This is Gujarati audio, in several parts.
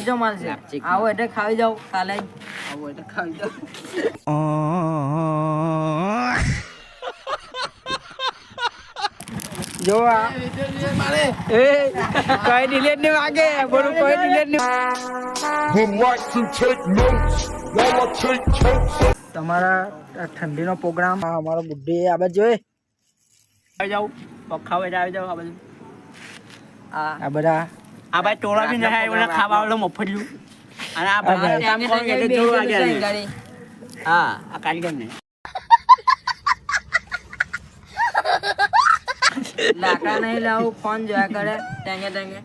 તાજો માલ છે. આવો એટલે ખાવી જાવ કાલે જ. આવો એટલે ખાવી જાવ. જો આ એ કોઈ ડિલેટ નહીં વાગે બોલું કોઈ ડિલેટ નહીં. તમારા ઠંડીનો પ્રોગ્રામ અમારો બુદ્ધિ આ બાજુ જોઈ આવી જાવ પખાવ એટલે આવી જાવ. આ બધા આ ભાઈ ટોળા બી નહીં આવ્યો ખાવા વાળો મફતલું. અને આ ભાઈ કામ કરે એટલે જોવા ગયા. હા આ કારીગર ને લાકડા નહીં લાવું ફોન જોયા કરે ટેંગે ટેંગે.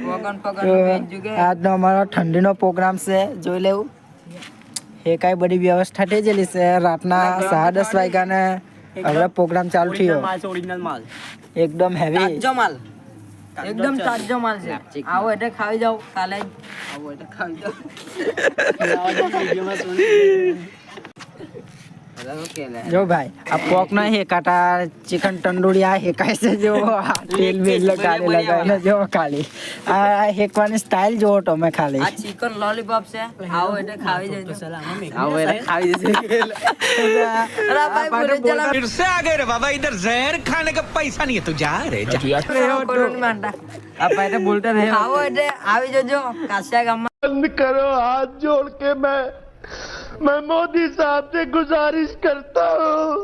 વગન પગન વેચ જુગે. આજનો અમારો ઠંડીનો પ્રોગ્રામ છે જોઈ લેવું. એ કાંઈ બધી વ્યવસ્થા થઈ ગયેલી છે. રાતના 10:30 વાગ્યાને હવે પ્રોગ્રામ ચાલુ થયો. ઓરિજિનલ માલ એકદમ હેવી તાજો માલ એકદમ તાજો માલ છે. આવો એટલે ખાવી જાવ કાલે જ. આવો એટલે ખાવી જાવ. જો ભાઈ આ પોક ના હેકાટા ચિકન તંદૂરી આ હેકાય છે. જો તેલ બેલ લગાડે લગાડે જો ખાલી આ હેકવાની સ્ટાઇલ જોવો તમે ખાલી. આ ચિકન લોલીપોપ છે. આવો એટલે ખાવી જજો. આવો એટલે ખાવી જશે. અરે ભાઈ બોલે ચલા फिर से आ गए रे बाबा इधर जहर खाने का पैसा नहीं है तू जा रे जा કોરોની માંડા. આ ભાઈ તો બોલતા રહે. આવો એટલે આવી જજો કાશિયા ગામમાં. बंद करो हाथ जोड़ के मैं मोदी साहब से गुजारिश करता हूँ.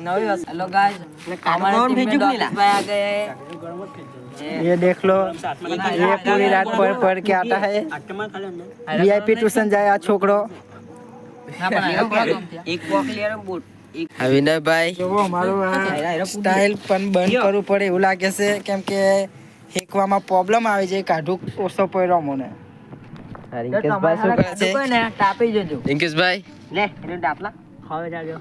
नवी बस. हेलो गाइस हमारे टीम में डॉक्टर भाई आ गए हैं. ये देख लो ये पूरी रात पढ़ के आता है. वीआईपी ट्यूशन जाए आ छोकरो. एक वॉक लिया बूट. વિનયભાઈ અમારું સ્ટાઇલ પણ બંધ કરવું પડે એવું લાગે છે કેમ કે હેકવામાં પ્રોબ્લેમ આવી જાય. કાઢું ઓછો પડ્યો મને. રિંકેશભાઈ શું કરે છે? ટાપી જજો. રિંકેશભાઈ લે એટલે ડાપલા ખાવે જાજો.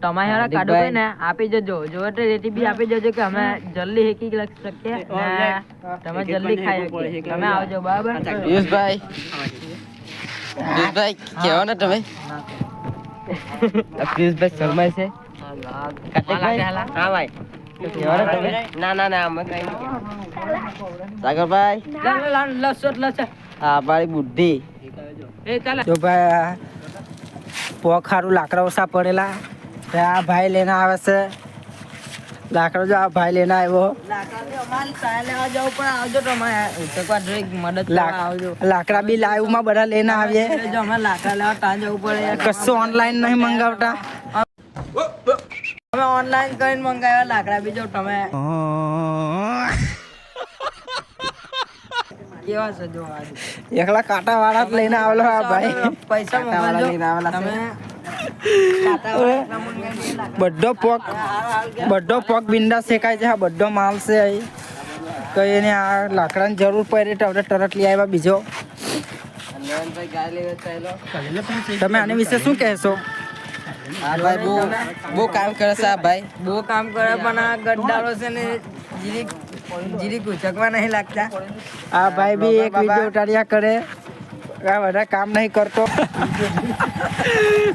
તમારે હારા કાઢો કોઈ ને આપી જજો. જો એટલે રેસીપી આપી જજો કે અમે જલ્દી હેકી શકીએ ને તમે જલ્દી ખાઈ શકીએ. તમે આવજો બરાબર. પિયુષભાઈ કેવો ને તમે? પિયુષભાઈ શર્મા છે. હા ભાઈ ના ના ના અમે કઈ સાગરભાઈ લસટ લસટ. આ મારી બુદ્ધિ. જો ભાઈ પોક ખારું લાકડા ઓછા પડેલા આ ભાઈ લઈને આવે છે લાકડો. જો આ ભાઈ લઈને આવ્યો. લાકડા બી લાઈવ માં બધા લઈને આવીએ. કશું ઓનલાઈન નહીં મંગાવતા. અમે ઓનલાઈન કરીને મંગાવ્યા લાકડા બી. જો તમે કેવા છે જો એકલા કાંટા વાળા જ લઈને આવેલો આ ભાઈ. પૈસા મોકલજો તમે. બધો પોક બિંડા શેકાય છે. આ બધો માલ છે અહીં કઈ ને આ લાકડાની જરૂર પડે તો તરત લઈ આવ્યા. બીજો તમે આની વિશે શું કહેશો? હા ભાઈ બહુ કામ કરે છે આ ભાઈ. બહુ કામ કરે પણ આ ગદ્દારો છે ને જીરી ઉચકવા નહીં લાગતા. આ ભાઈ બી એક વિડીયો ઉતાર્યા કરે. આ બધા કામ નહીં કરતો.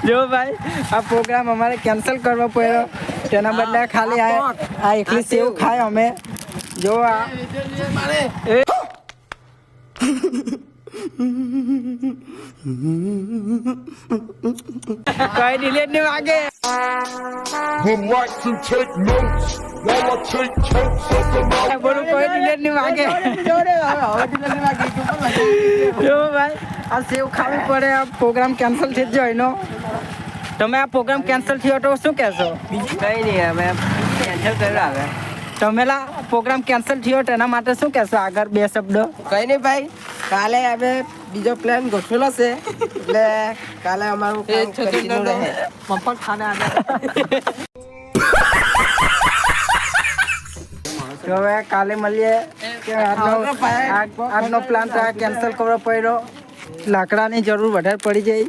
જો ભાઈ આ પ્રોગ્રામ અમારે કેન્સલ કરવો પડ્યો. તેના બદલે ખાલી આ એકલી સેવ ખાય અમે. જો આ કઈ ડિલેટ નહીં વાગે. Relax and take notes while I take totes of the mouth. બોલું કોઈ ડિલેટ નહીં વાગે. જો ભાઈ આ સેવ ખાવી પડે. આ પ્રોગ્રામ કેન્સલ થઈ જાય એનો. તમે આ પ્રોગ્રામ કેન્સલ થયો તો શું કહેશો? બીજું કઈ નહીં અમે કેન્સલ કર્યો આવે. તમેલા પ્રોગ્રામ કેન્સલ થયો તેના માટે શું કહેશો? આગળ બે શબ્દ. કઈ નહીં ભાઈ કાલે અમે બીજો પ્લાન ગોઠવેલો છે એટલે કાલે અમારું કન્ટિન્યુ રહે. મફત ખાને આવે. તો હવે કાલે મળીએ. આજનો પ્લાન તો કેન્સલ કરવો પડ્યો. લાકડાની જરૂર વધારે પડી જાય.